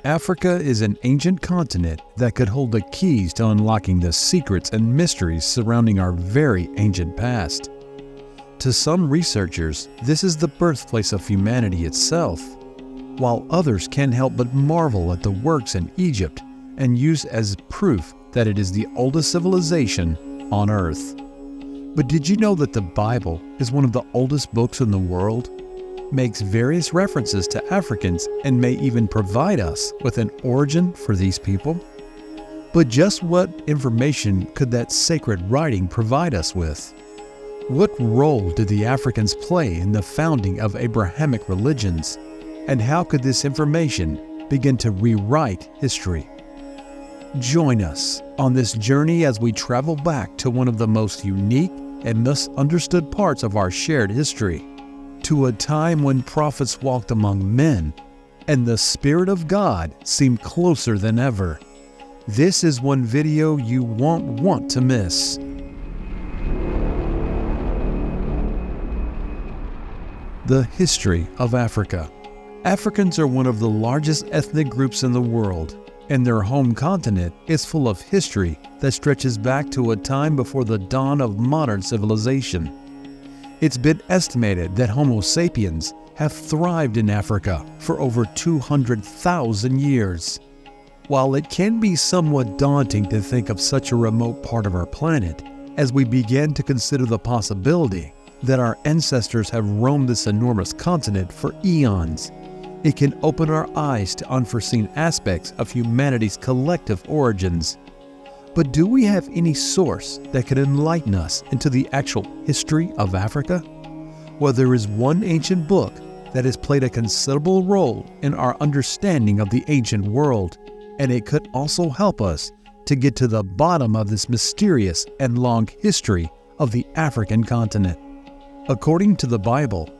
Africa is an ancient continent that could hold the keys to unlocking the secrets and mysteries surrounding our very ancient past. To some researchers, this is the birthplace of humanity itself, while others can't help but marvel at the works in Egypt and use as proof that it is the oldest civilization on Earth. But did you know that the Bible is one of the oldest books in the world, makes various references to Africans, and may even provide us with an origin for these people? But just what information could that sacred writing provide us with? What role did the Africans play in the founding of Abrahamic religions? And how could this information begin to rewrite history? Join us on this journey as we travel back to one of the most unique and misunderstood parts of our shared history, to a time when prophets walked among men and the Spirit of God seemed closer than ever. This is one video you won't want to miss. The history of Africa. Africans are one of the largest ethnic groups in the world, and their home continent is full of history that stretches back to a time before the dawn of modern civilization. It's been estimated that Homo sapiens have thrived in Africa for over 200,000 years. While it can be somewhat daunting to think of such a remote part of our planet, as we begin to consider the possibility that our ancestors have roamed this enormous continent for eons, it can open our eyes to unforeseen aspects of humanity's collective origins. But do we have any source that can enlighten us into the actual history of Africa? Well, there is one ancient book that has played a considerable role in our understanding of the ancient world, and it could also help us to get to the bottom of this mysterious and long history of the African continent. According to the Bible,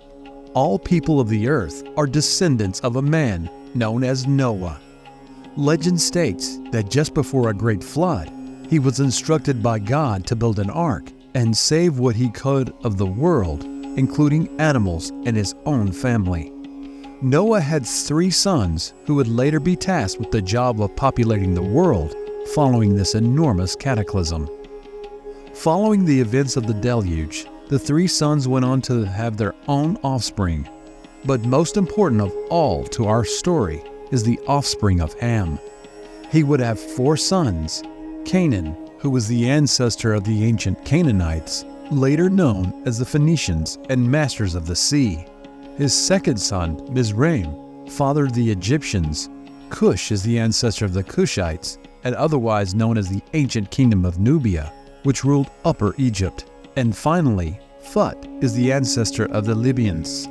all people of the earth are descendants of a man known as Noah. Legend states that just before a great flood, he was instructed by God to build an ark and save what he could of the world, including animals and his own family. Noah had 3 sons who would later be tasked with the job of populating the world following this enormous cataclysm. Following the events of the deluge, the 3 sons went on to have their own offspring. But most important of all to our story is the offspring of Ham. He would have 4 sons: Canaan, who was the ancestor of the ancient Canaanites, later known as the Phoenicians and masters of the sea. His second son, Mizraim, fathered the Egyptians. Cush is the ancestor of the Cushites, and otherwise known as the ancient kingdom of Nubia, which ruled Upper Egypt. And finally, Phut is the ancestor of the Libyans.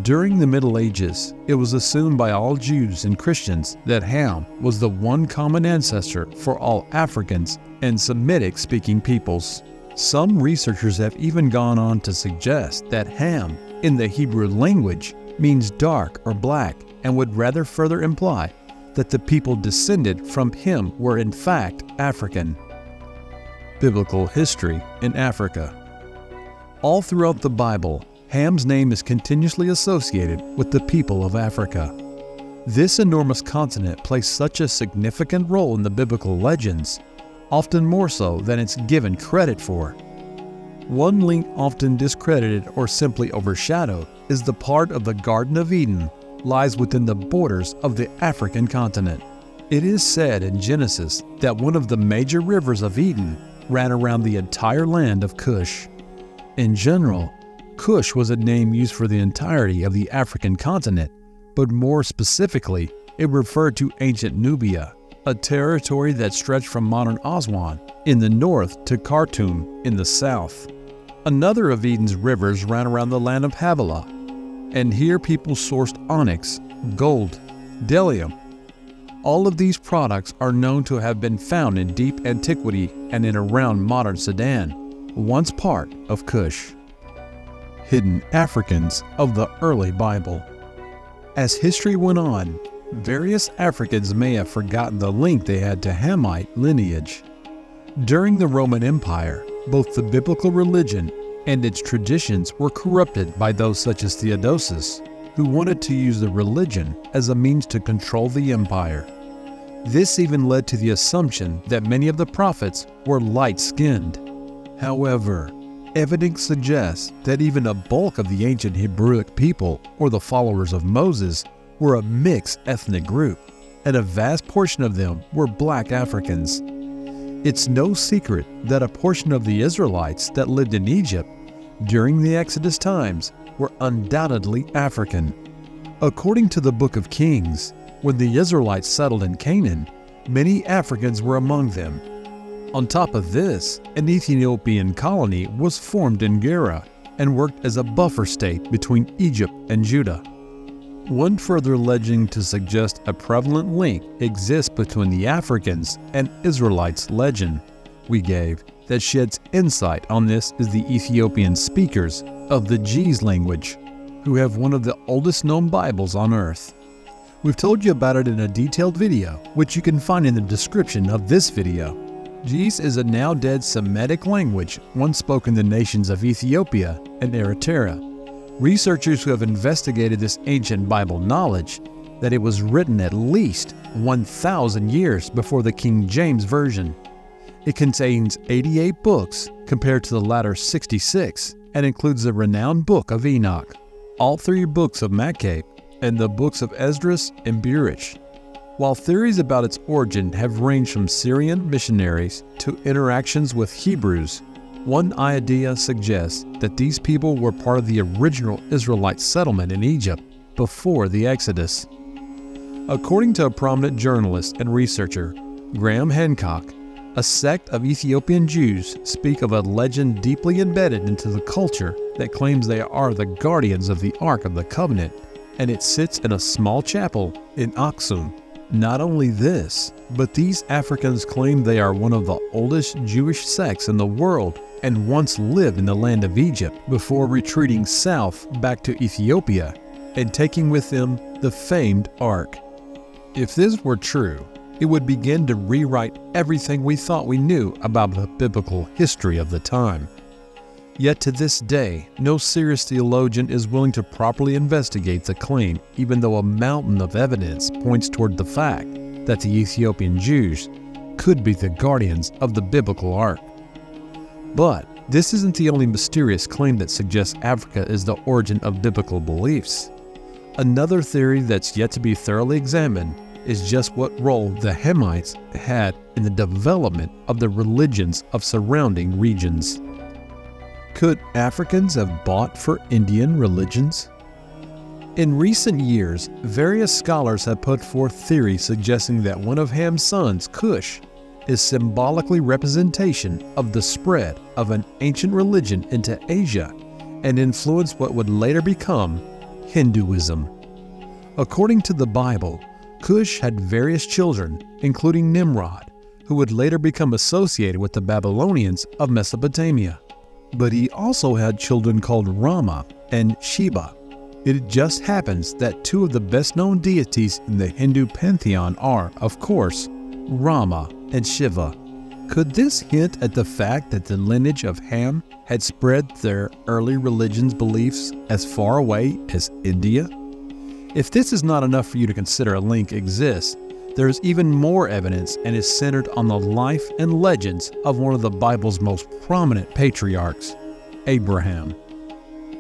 During the Middle Ages, it was assumed by all Jews and Christians that Ham was the one common ancestor for all Africans and Semitic-speaking peoples. Some researchers have even gone on to suggest that Ham, in the Hebrew language, means dark or black, and would rather further imply that the people descended from him were in fact African. Biblical history in Africa. All throughout the Bible, Ham's name is continuously associated with the people of Africa. This enormous continent plays such a significant role in the biblical legends, often more so than it's given credit for. One link often discredited or simply overshadowed is the part of the Garden of Eden lies within the borders of the African continent. It is said in Genesis that one of the major rivers of Eden ran around the entire land of Cush. In general, Cush was a name used for the entirety of the African continent, but more specifically, it referred to ancient Nubia, a territory that stretched from modern Aswan in the north to Khartoum in the south. Another of Eden's rivers ran around the land of Havilah, and here people sourced onyx, gold, bdellium. All of these products are known to have been found in deep antiquity and in around modern Sudan, once part of Cush. Hidden Africans of the early Bible. As history went on, various Africans may have forgotten the link they had to Hamite lineage. During the Roman Empire, both the biblical religion and its traditions were corrupted by those such as Theodosius, who wanted to use the religion as a means to control the empire. This even led to the assumption that many of the prophets were light-skinned. However, evidence suggests that even a bulk of the ancient Hebrewic people, or the followers of Moses, were a mixed ethnic group, and a vast portion of them were black Africans. It's no secret that a portion of the Israelites that lived in Egypt during the Exodus times were undoubtedly African. According to the Book of Kings, when the Israelites settled in Canaan, many Africans were among them. On top of this, an Ethiopian colony was formed in Gerar and worked as a buffer state between Egypt and Judah. One further legend to suggest a prevalent link exists between the Africans and Israelites legend we gave that sheds insight on this is the Ethiopian speakers of the Ge'ez language, who have one of the oldest known Bibles on earth. We've told you about it in a detailed video, which you can find in the description of this video. Ge'ez is a now dead Semitic language once spoken in the nations of Ethiopia and Eritrea. Researchers who have investigated this ancient Bible knowledge that it was written at least 1,000 years before the King James Version. It contains 88 books compared to the latter 66 and includes the renowned Book of Enoch, all 3 books of Makkah, and the books of Esdras and Baruch. While theories about its origin have ranged from Syrian missionaries to interactions with Hebrews, one idea suggests that these people were part of the original Israelite settlement in Egypt before the Exodus. According to a prominent journalist and researcher, Graham Hancock, a sect of Ethiopian Jews speak of a legend deeply embedded into the culture that claims they are the guardians of the Ark of the Covenant, and it sits in a small chapel in Aksum. Not only this, but these Africans claim they are one of the oldest Jewish sects in the world and once lived in the land of Egypt before retreating south back to Ethiopia and taking with them the famed Ark. If this were true, it would begin to rewrite everything we thought we knew about the biblical history of the time. Yet to this day, no serious theologian is willing to properly investigate the claim, even though a mountain of evidence points toward the fact that the Ethiopian Jews could be the guardians of the biblical Ark. But this isn't the only mysterious claim that suggests Africa is the origin of biblical beliefs. Another theory that's yet to be thoroughly examined is just what role the Hamites had in the development of the religions of surrounding regions. Could Africans have bought for Indian religions? In recent years, various scholars have put forth theories suggesting that one of Ham's sons, Cush, is symbolically representation of the spread of an ancient religion into Asia and influenced what would later become Hinduism. According to the Bible, Cush had various children, including Nimrod, who would later become associated with the Babylonians of Mesopotamia. But he also had children called Rama and Shiva. It just happens that 2 of the best-known deities in the Hindu pantheon are, of course, Rama and Shiva. Could this hint at the fact that the lineage of Ham had spread their early religion's beliefs as far away as India? If this is not enough for you to consider a link exists, there is even more evidence and is centered on the life and legends of one of the Bible's most prominent patriarchs, Abraham.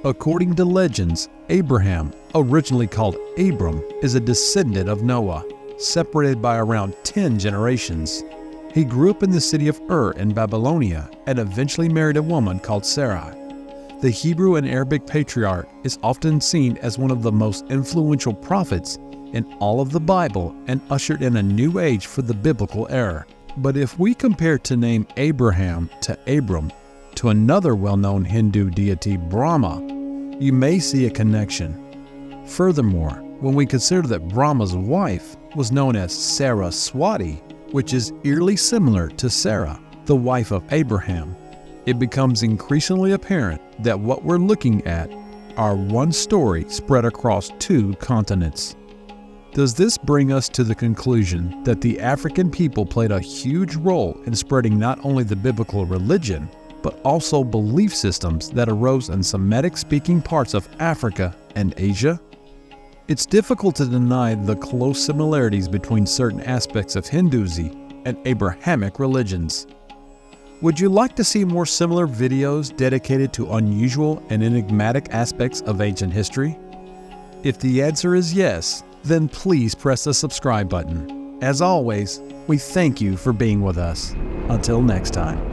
According to legends, Abraham, originally called Abram, is a descendant of Noah, separated by around 10 generations. He grew up in the city of Ur in Babylonia and eventually married a woman called Sarai. The Hebrew and Arabic patriarch is often seen as one of the most influential prophets in all of the Bible and ushered in a new age for the biblical era. But if we compare to name Abraham to Abram to another well-known Hindu deity Brahma, you may see a connection. Furthermore, when we consider that Brahma's wife was known as Saraswati, which is eerily similar to Sarah, the wife of Abraham, it becomes increasingly apparent that what we're looking at are one story spread across 2 continents. Does this bring us to the conclusion that the African people played a huge role in spreading not only the biblical religion, but also belief systems that arose in Semitic-speaking parts of Africa and Asia? It's difficult to deny the close similarities between certain aspects of Hinduism and Abrahamic religions. Would you like to see more similar videos dedicated to unusual and enigmatic aspects of ancient history? If the answer is yes, then please press the subscribe button. As always, we thank you for being with us. Until next time.